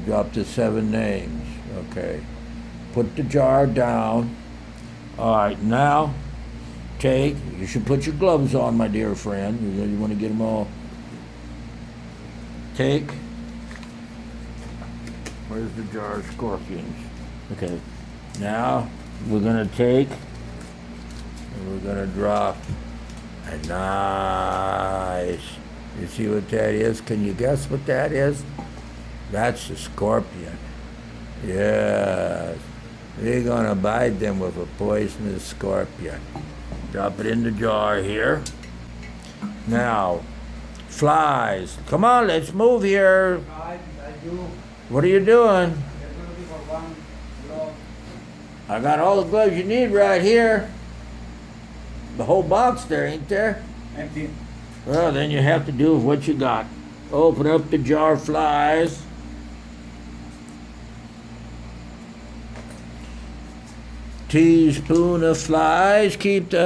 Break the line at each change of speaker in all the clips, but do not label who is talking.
Drop the 7 names. Okay. Put the jar down. All right, now take, you should put your gloves on, my dear friend. You want to get them all. Take, where's the jar of scorpions? Okay, now we're going to take, and we're going to drop a nice, you see what that is? Can you guess what that is? That's a scorpion. Yes. We're going to bite them with a poisonous scorpion. Drop it in the jar here. Now, flies. Come on, let's move here. What are you doing? I got all the gloves you need right here. The whole box there, ain't there?
Empty.
Well, then you have to do with what you got. Open up the jar of flies. Teaspoon of flies,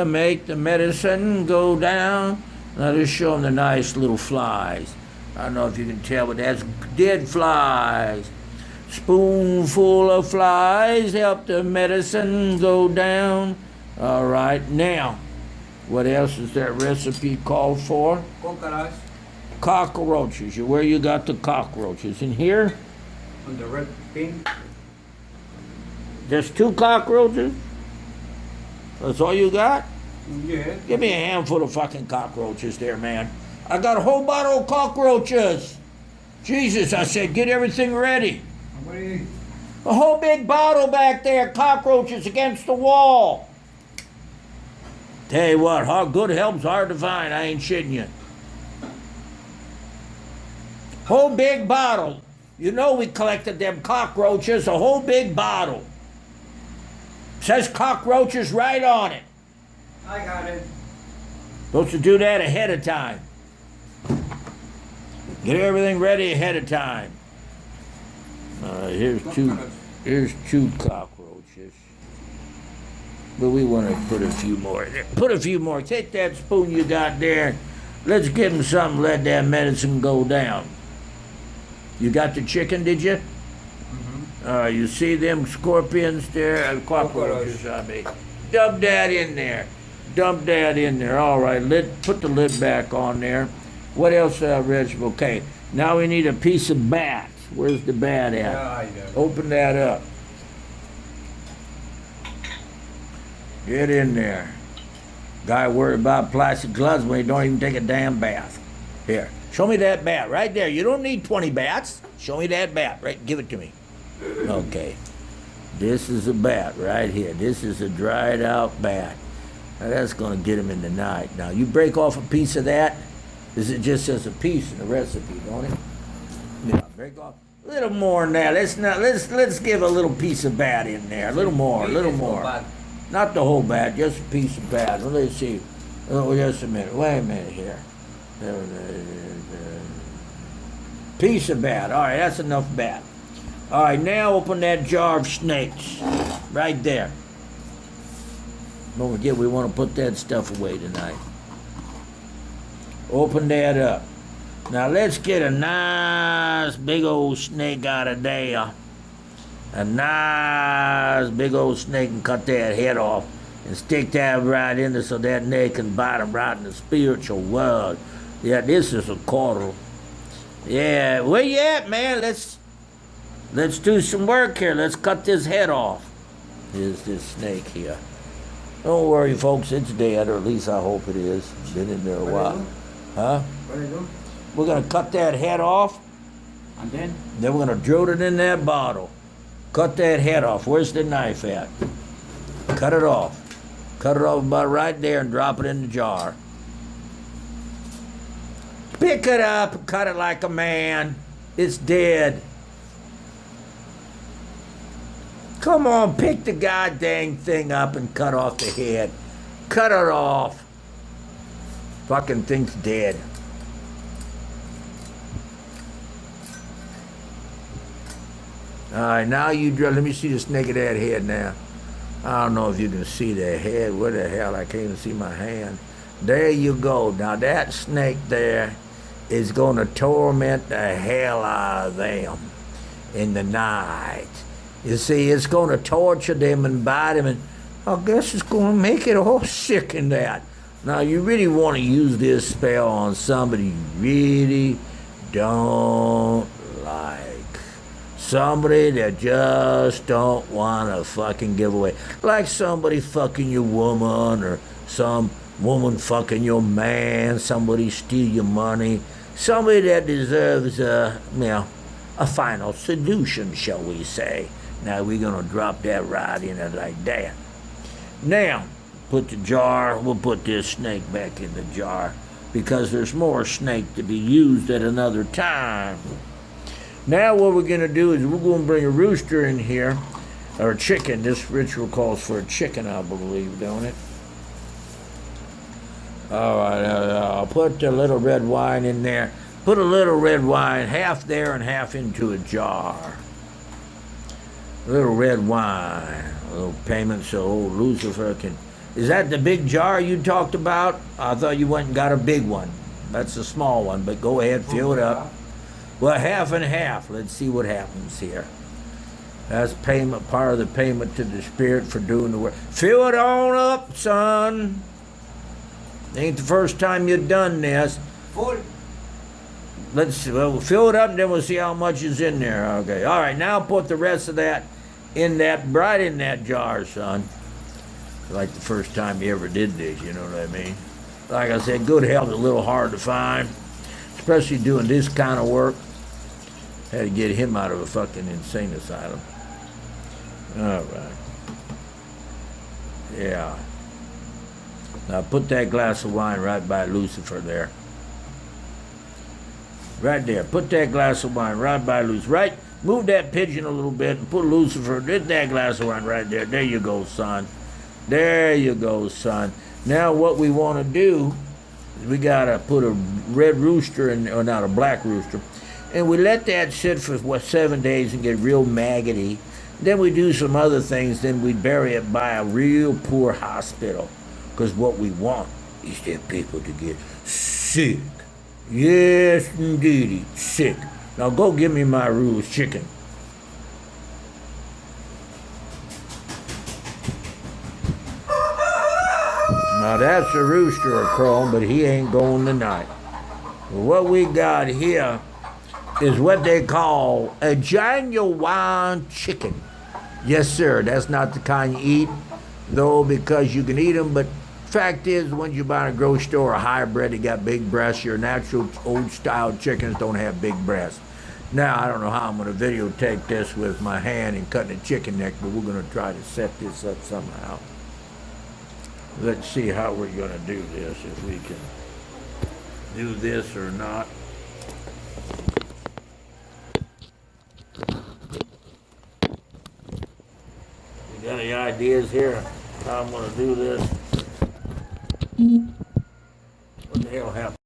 make the medicine go down. Now just show them the nice little flies. I don't know if you can tell, but that's dead flies. Spoonful of flies, help the medicine go down. All right, now, what else is that recipe called for?
Cockroach.
Cockroaches. Where you got the cockroaches? In here?
On the red pin.
Just 2 cockroaches? That's all you got?
Yeah.
Give me a handful of fucking cockroaches there, man. I got a whole bottle of cockroaches. Jesus, I said, get everything ready. A whole big bottle back there, cockroaches against the wall. Tell you what, good help's hard to find. I ain't shitting you. Whole big bottle. You know we collected them cockroaches, a whole big bottle. Says cockroaches right on it.
I got it.
Supposed to do that ahead of time. Get everything ready ahead of time. Here's two cockroaches. But we want to put a few more in there. Put a few more. Take that spoon you got there. Let's give them something, let that medicine go down. You got the chicken, did you? You see them scorpions there? Cockroaches, I mean. Dump that in there. Dump that in there. All right, put the lid back on there. What else, Rich? Okay, now we need a piece of bat. Where's the bat at? Open that up. Get in there. Guy worried about plastic gloves when he don't even take a damn bath. Here, show me that bat right there. You don't need 20 bats. Show me that bat. Right, give it to me. Okay. This is a bat right here. This is a dried out bat. Now that's going to get him in the night. Now you break off a piece of that. This is just as a piece in the recipe, don't it? Yeah, break off a little more than that. Let's give a little piece of bat in there. A little more, a little more. Not the whole bat, just a piece of bat. Well, let's see. Oh, just a minute. Wait a minute here. Piece of bat. All right, that's enough bat. All right, now open that jar of snakes. Right there. Don't forget, we want to put that stuff away tonight. Open that up. Now let's get a nice big old snake out of there. A nice big old snake, and cut that head off and stick that right in there so that neck can bite him right in the spiritual world. Yeah, this is a coral. Yeah, where you at, man? Let's do some work here. Let's cut this head off. Here's this snake here. Don't worry, folks. It's dead, or at least I hope it is. It's been in there a while. Huh?
What are you doing?
We're going to cut that head off.
And then?
Then we're going to drill it in that bottle. Cut that head off. Where's the knife at? Cut it off. Cut it off about right there and drop it in the jar. Pick it up and cut it like a man. It's dead. Come on, pick the goddamn thing up and cut off the head. Cut it off. Fucking thing's dead. All right, now you drill. Let me see the snake of that head now. I don't know if you can see the head. Where the hell? I can't even see my hand. There you go. Now that snake there is going to torment the hell out of them. in the night. You see, it's going to torture them and bite them, and I guess it's going to make it all sick in that. Now, you really want to use this spell on somebody you really don't like. Somebody that just don't want to fucking give away. Like somebody fucking your woman, or some woman fucking your man, somebody steal your money. Somebody that deserves a final solution, shall we say. Now, we're going to drop that right in it like that. Now, put the jar, we'll put this snake back in the jar because there's more snake to be used at another time. Now what we're going to do is we're going to bring a rooster in here, or a chicken. This ritual calls for a chicken, I believe, don't it? All right, I'll put the little red wine in there. Put a little red wine, half there and half into a jar. A little red wine, a little payment so old Lucifer can... Is that the big jar you talked about? I thought you went and got a big one. That's a small one, but go ahead, fill it up. Well, half and half. Let's see what happens here. That's payment, part of the payment to the spirit for doing the work. Fill it on up, son. Ain't the first time you've done this.
Full.
We'll fill it up and then we'll see how much is in there. Okay. All right, now put the rest of that right in that jar, son. Like the first time you ever did this, you know what I mean? Like I said, good health is a little hard to find, especially doing this kind of work. Had to get him out of a fucking insane asylum. All right. Yeah. Now put that glass of wine right by Lucifer there. Right there. Put that glass of wine right by Lucifer. Right. Move that pigeon a little bit and put Lucifer. Get that glass of wine right there. There you go, son. There you go, son. Now what we want to do is we got to put a red rooster in, or not, a black rooster. And we let that sit for 7 days and get real maggoty. Then we do some other things. Then we bury it by a real poor hospital. Because what we want is them people to get sick. Yes, indeedy, sick. Now go give me my roast chicken. Now that's a rooster crowing, but he ain't going tonight. What we got here is what they call a genuine chicken. Yes, sir. That's not the kind you eat, though, because you can eat them. But fact is, when you buy in a grocery store a hybrid, they got big breasts. Your natural old-style chickens don't have big breasts. Now, I don't know how I'm going to videotape this with my hand and cutting a chicken neck, but we're going to try to set this up somehow. Let's see how we're going to do this, if we can do this or not. You got any ideas here how I'm going to do this? What the hell happened?